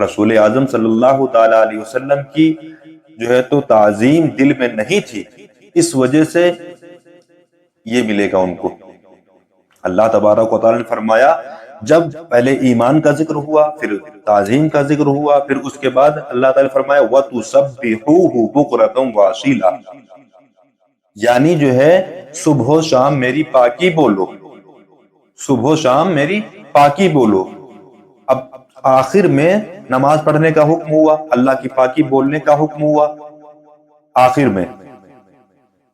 رسول اعظم صلی اللہ تعالی علیہ وسلم کی جو ہے تو تعظیم دل میں نہیں تھی، اس وجہ سے یہ ملے گا ان کو۔ اللہ تبارک و تعالی نے فرمایا جب پہلے ایمان کا ذکر ہوا، پھر تعظیم کا ذکر ہوا، پھر اس کے بعد اللہ تعالی نے فرمایا وَتُسَبِّحُوهُ بُكْرَةً وَأَصِيلًا، یعنی جو ہے صبح و شام میری پاکی بولو، صبح و شام میری پاکی بولو۔ اب آخر میں نماز پڑھنے کا حکم ہوا، اللہ کی پاکی بولنے کا حکم ہوا آخر میں۔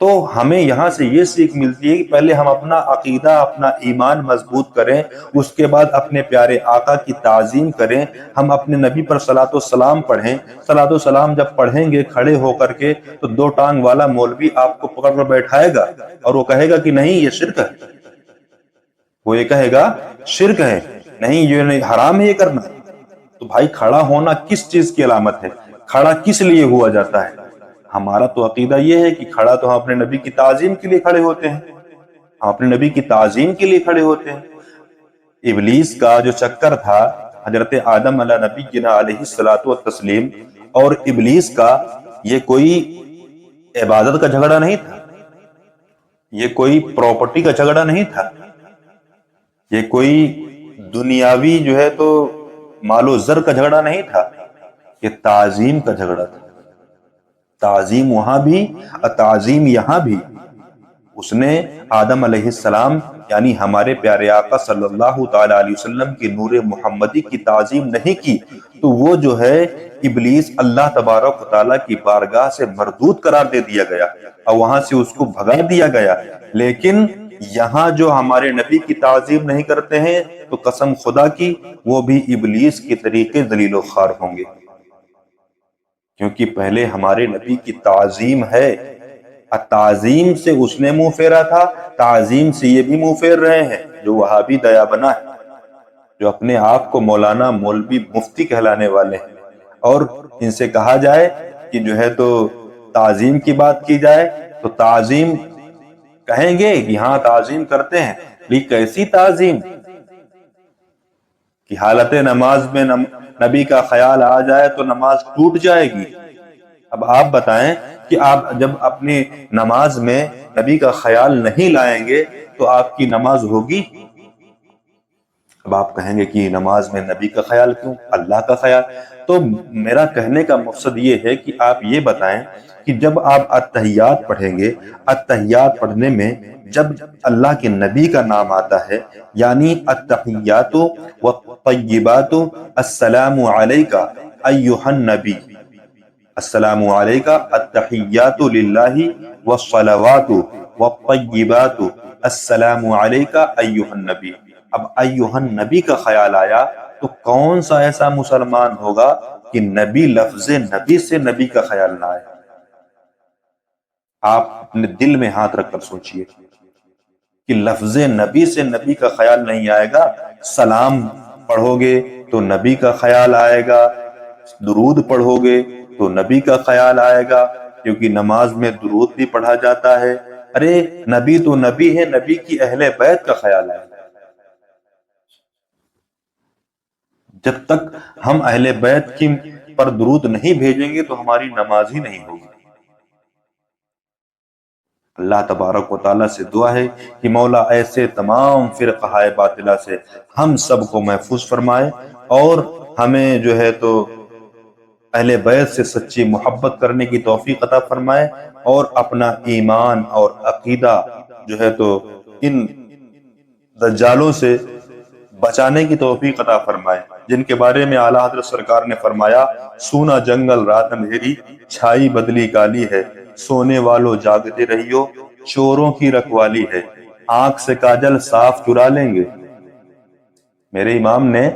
تو ہمیں یہاں سے یہ سیکھ ملتی ہے کہ پہلے ہم اپنا عقیدہ، اپنا ایمان مضبوط کریں، اس کے بعد اپنے پیارے آقا کی تعظیم کریں، ہم اپنے نبی پر صلاۃ والسلام پڑھیں۔ صلاۃ والسلام جب پڑھیں گے کھڑے ہو کر کے تو دو ٹانگ والا مولوی آپ کو پکڑ کر بیٹھائے گا اور وہ کہے گا کہ نہیں یہ شرک ہے، وہ یہ کہے گا شرک ہے، نہیں یہ نہیں، حرام ہے یہ کرنا۔ تو بھائی کھڑا ہونا کس چیز کی علامت ہے؟ کھڑا کس لیے ہوا جاتا ہے؟ ہمارا تو عقیدہ یہ ہے کہ کھڑا تو ہم اپنے نبی کی تعظیم کے لیے کھڑے ہوتے ہیں، ہم اپنے نبی کی تعظیم کے لیے کھڑے ہوتے ہیں۔ ابلیس کا جو چکر تھا حضرت آدم علیہ نبینا علیہ الصلوۃ والتسلیم اور ابلیس کا، یہ کوئی عبادت کا جھگڑا نہیں تھا، یہ کوئی پراپرٹی کا جھگڑا نہیں تھا، یہ کوئی دنیاوی جو ہے تو مال و زر کا جھگڑا نہیں تھا، یہ تعظیم کا جھگڑا تھا۔ تعظیم وہاں بھی اور تعظیم یہاں بھی۔ اس نے آدم علیہ السلام یعنی ہمارے پیارے آقا صلی اللہ تعالی علیہ وسلم کی نور محمدی کی تعظیم نہیں کی، تو وہ جو ہے ابلیس اللہ تبارک و تعالیٰ کی بارگاہ سے مردود قرار دے دیا گیا اور وہاں سے اس کو بھگا دیا گیا۔ لیکن یہاں جو ہمارے نبی کی تعظیم نہیں کرتے ہیں تو قسم خدا کی وہ بھی ابلیس کے طریقے ذلیل و خوار ہوں گے، کیونکہ پہلے ہمارے نبی کی تعظیم ہے، تعظیم سے اس نے منہ پھیرا تھا، تعظیم سے یہ بھی منہ پھیر رہے ہیں جو وہابی دیا بنا ہے، جو اپنے آپ کو مولانا مولوی مفتی کہلانے والے ہیں، اور ان سے کہا جائے کہ جو ہے تو تعظیم کی بات کی جائے تو تعظیم کہیں گے کہ ہاں تعظیم کرتے ہیں، لیکن کیسی تعظیم کہ حالت نماز میں نبی کا خیال آ جائے تو نماز ٹوٹ جائے گی۔ اب آپ بتائیں کہ آپ جب اپنی نماز میں نبی کا خیال نہیں لائیں گے تو آپ کی نماز ہوگی؟ اب آپ کہیں گے کہ نماز میں نبی کا خیال کیوں، اللہ کا خیال؟ تو میرا کہنے کا مقصد یہ ہے کہ آپ یہ بتائیں کہ جب آپ التحیات پڑھیں گے، التحیات پڑھنے میں جب اللہ کے نبی کا نام آتا ہے، یعنی التحیات والطیبات السلام علیکہ ایھا النبی، السلام علیکہ التحیات للہ والصلوات والطیبات السلام علیکہ ایھا النبی۔ اب ایھا النبی کا خیال آیا تو کون سا ایسا مسلمان ہوگا کہ نبی لفظ نبی سے نبی کا خیال نہ آئے؟ آپ اپنے دل میں ہاتھ رکھ کر سوچئے کہ لفظ نبی سے نبی کا خیال نہیں آئے گا، سلام پڑھو گے تو نبی کا خیال آئے گا، درود پڑھو گے تو نبی کا خیال آئے گا، کیونکہ نماز میں درود بھی پڑھا جاتا ہے۔ ارے نبی تو نبی ہے، نبی کی اہل بیت کا خیال آئے گا۔ جب تک ہم اہل بیت کی پر درود نہیں بھیجیں گے تو ہماری نماز ہی نہیں ہوگی۔ اللہ تبارک و تعالیٰ سے دعا ہے کہ مولا ایسے تمام فرقہ باطلہ سے ہم سب کو محفوظ فرمائے اور ہمیں جو ہے تو اہل بیت سے سچی محبت کرنے کی توفیق عطا فرمائے اور اپنا ایمان اور عقیدہ جو ہے تو ان دجالوں سے بچانے کی توفیق عطا فرمائے، جن کے بارے میں اعلیٰ حضرت سرکار نے فرمایا سونا جنگل رات اندھیری چھائی بدلی کالی ہے، سونے والوں جاگتے رہیو چوروں کی رکھوالی ہے، آنکھ سے کاجل صاف چرا لیں گے۔ میرے امام نے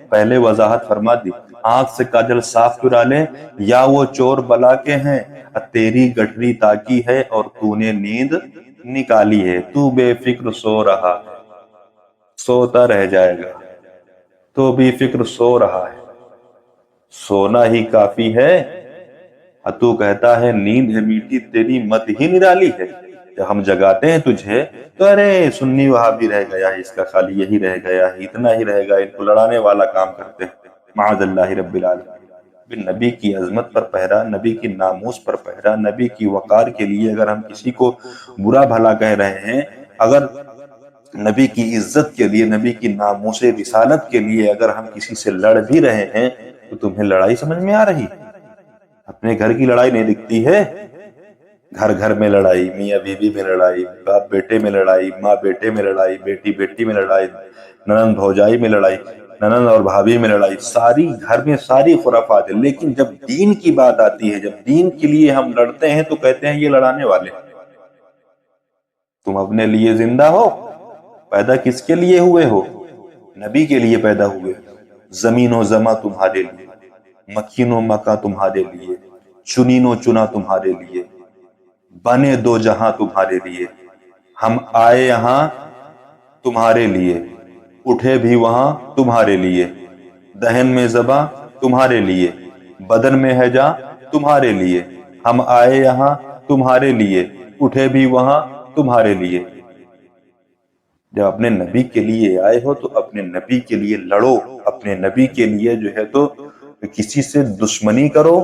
پہلے وضاحت فرما دی، آنکھ سے کاجل صاف چرا لیں یا وہ چور بلا کے ہیں، تیری گٹری تاکی ہے اور تو نے نیند نکالی ہے، تو بے فکر سو رہا ہے، سوتا رہ جائے گا، تو بھی فکر سو رہا ہے، سونا ہی کافی ہے، تو کہتا ہے نیند ہے میٹھی تیری مت ہی نرالی ہے۔ جب ہم جگاتے ہیں تجھے تو ارے سنی وہابی رہ گیا ہے، اس کا خالی یہی رہ گیا ہے، اتنا ہی رہ گیا، ان کو لڑانے والا کام کرتے ہیں۔ معاذ اللہ رب العالمین۔ نبی کی عظمت پر پہرا، نبی کی ناموس پر پہرا، نبی کی وقار کے لیے اگر ہم کسی کو برا بھلا کہہ رہے ہیں، اگر نبی کی عزت کے لیے، نبی کی ناموس رسالت کے لیے اگر ہم کسی سے لڑ بھی رہے ہیں، تو تمہیں لڑائی سمجھ میں آ رہی؟ اپنے گھر کی لڑائی نہیں دکھتی ہے؟ گھر گھر میں لڑائی، میاں بیوی میں لڑائی، باپ بیٹے میں لڑائی، ماں بیٹے میں لڑائی، بیٹی بیٹی میں لڑائی، ننند بھوجائی میں لڑائی، ننند اور بھابھی میں لڑائی، ساری گھر میں ساری خرافات ہیں۔ لیکن جب دین کی بات آتی ہے، جب دین کے لیے ہم لڑتے ہیں، تو کہتے ہیں یہ لڑانے والے۔ تم اپنے لیے زندہ ہو؟ پیدا کس کے لیے ہوئے ہو؟ نبی کے لیے پیدا ہوئے۔ زمین و زماں تمہارے لیے، مکین و مکہ تمہارے لیے، چنین و چنا تمہارے لیے، بنے دو جہاں تمہارے لیے۔ ہم آئے یہاں تمہارے لیے، اٹھے بھی وہاں تمہارے لیے، دہن میں زباں تمہارے لیے، بدن میں ہے جاں تمہارے لیے۔ ہم آئے یہاں تمہارے لیے، اٹھے بھی وہاں تمہارے لیے۔ جب اپنے نبی کے لیے آئے ہو تو اپنے نبی کے لیے لڑو، اپنے نبی کے لیے جو ہے تو کسی سے دشمنی کرو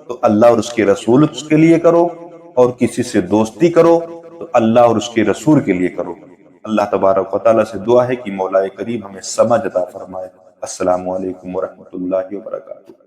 تو اللہ اور اس کے رسول اس کے لیے کرو، اور کسی سے دوستی کرو تو اللہ اور اس کے رسول کے لیے کرو۔ اللہ تبارک و تعالیٰ سے دعا ہے کہ مولا کریم ہمیں سمجھ عطا فرمائے۔ السلام علیکم ورحمۃ اللہ وبرکاتہ۔